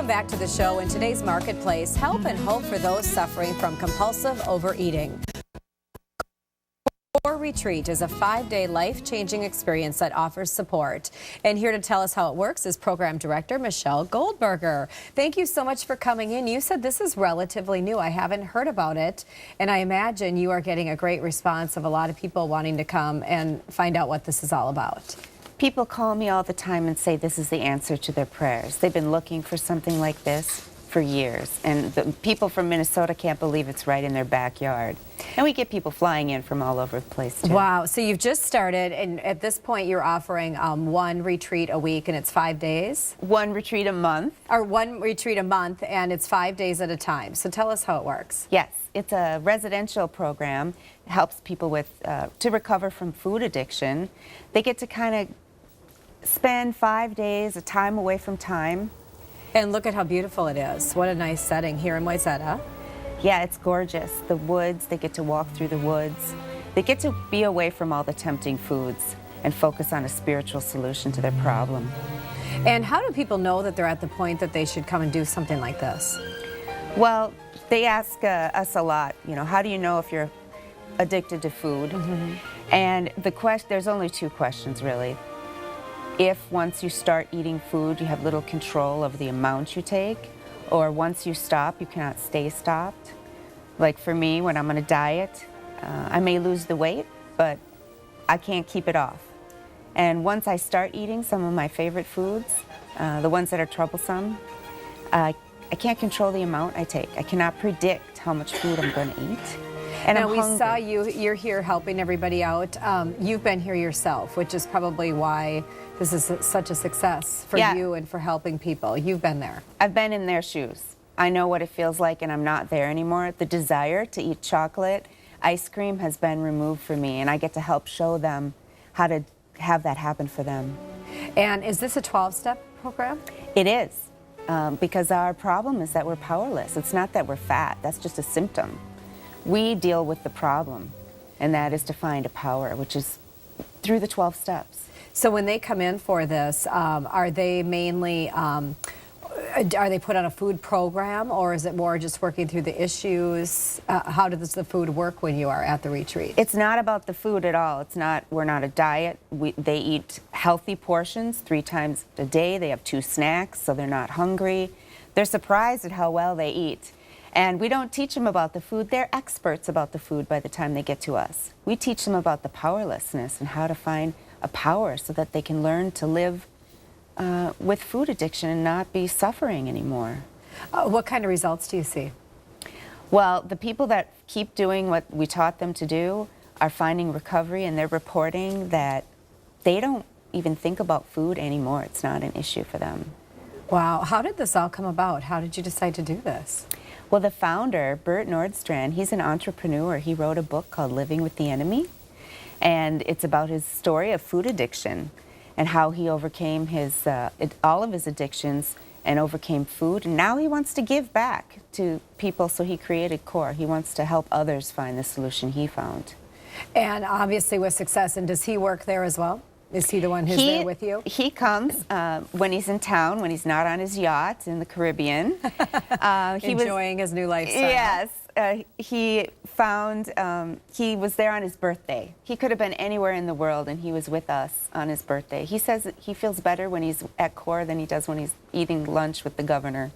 Welcome back to the show. In today's marketplace, help and hope for those suffering from compulsive overeating. COR Retreat is a 5-day life-changing experience that offers support. And here to tell us how it works is Program Director Michelle Goldberger. Thank you so much for coming in. You said this is relatively new. I haven't heard about it, and I imagine you are getting a great response of a lot of people wanting to come and find out what this is all about. People call me all the time and say this is the answer to their prayers. They've been looking for something like this for years, and the people from Minnesota can't believe it's right in their backyard. And we get people flying in from all over the place too. Wow, so you've just started, and at this point you're offering one retreat a week, and it's 5 days? One retreat a month. Or one retreat a month, and it's 5 days at a time. So tell us how it works. Yes, it's a residential program. It helps people with to recover from food addiction. They get to kind of spend 5 days, a time away from time. And look at how beautiful it is. What a nice setting here in Wayzata. Yeah, it's gorgeous. The woods, they get to walk through the woods. They get to be away from all the tempting foods and focus on a spiritual solution to their problem. And how do people know that they're at the point that they should come and do something like this? Well, they ask us a lot, you know, how do you know if you're addicted to food? And there's only two questions really. If once you start eating food, you have little control over the amount you take, or once you stop, you cannot stay stopped. Like for me, when I'm on a diet, I may lose the weight, but I can't keep it off. And once I start eating some of my favorite foods, the ones that are troublesome, I can't control the amount I take. I cannot predict how much food I'm going to eat. And now we saw you're here helping everybody out. You've been here yourself, which is probably why this is such a success for you and for helping people. You've been there. I've been in their shoes. I know what it feels like, and I'm not there anymore. The desire to eat chocolate, ice cream has been removed for me, and I get to help show them how to have that happen for them. And is this a 12-step program? It is, because our problem is that we're powerless. It's not that we're fat. That's just a symptom. We deal with the problem, and that is to find a power, which is through the 12 steps. So when they come in for this, are they mainly, are they put on a food program, or is it more just working through the issues? How does the food work when you are at the retreat? It's not about the food at all. We're not a diet. They eat healthy portions 3 times a day. They have 2 snacks, so they're not hungry. They're surprised at how well they eat. And we don't teach them about the food. They're experts about the food by the time they get to us. We teach them about the powerlessness and how to find a power so that they can learn to live with food addiction and not be suffering anymore. What kind of results do you see? Well, the people that keep doing what we taught them to do are finding recovery, and they're reporting that they don't even think about food anymore. It's not an issue for them. Wow. How did this all come about? How did you decide to do this? Well, the founder, Bert Nordstrand, he's an entrepreneur. He wrote a book called Living with the Enemy, and it's about his story of food addiction and how he overcame all of his addictions and overcame food. And now he wants to give back to people, so he created COR. He wants to help others find the solution he found. And obviously with success. And does he work there as well? Is he the one who's there with you? He comes when he's in town, when he's not on his yacht in the Caribbean. Enjoying his new lifestyle. Yes. He was there on his birthday. He could have been anywhere in the world, and he was with us on his birthday. He says he feels better when he's at COR than he does when he's eating lunch with the governor.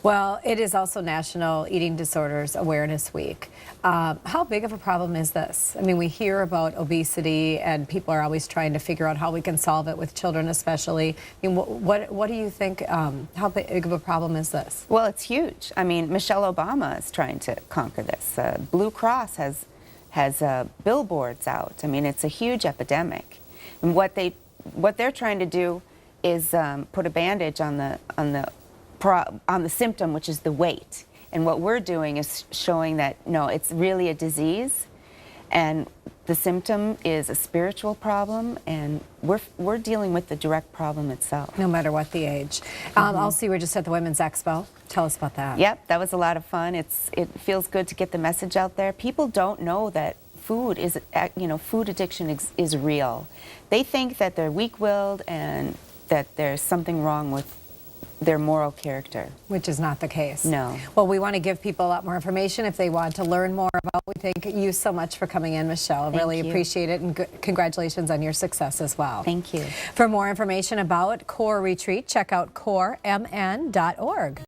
Well, it is also National Eating Disorders Awareness Week. How big of a problem is this? I mean, we hear about obesity, and people are always trying to figure out how we can solve it with children especially. I mean, what do you think, how big of a problem is this? Well, it's huge. I mean, Michelle Obama is trying to conquer this. Blue Cross has billboards out. I mean, it's a huge epidemic. And what they're trying to do is put a bandage on the symptom, which is the weight. And what we're doing is showing that, no, it's really a disease, and the symptom is a spiritual problem, and we're dealing with the direct problem itself. No matter what the age. Also, you were just at the Women's Expo. Tell us about that. Yep, that was a lot of fun. It feels good to get the message out there. People don't know that food is, food addiction is real. They think that they're weak-willed and that there's something wrong with their moral character. Which is not the case. No. Well, we want to give people a lot more information if they want to learn more about. We thank you so much for coming in, Michelle. Really appreciate it, and congratulations on your success as well. Thank you. For more information about COR Retreat, check out coremn.org.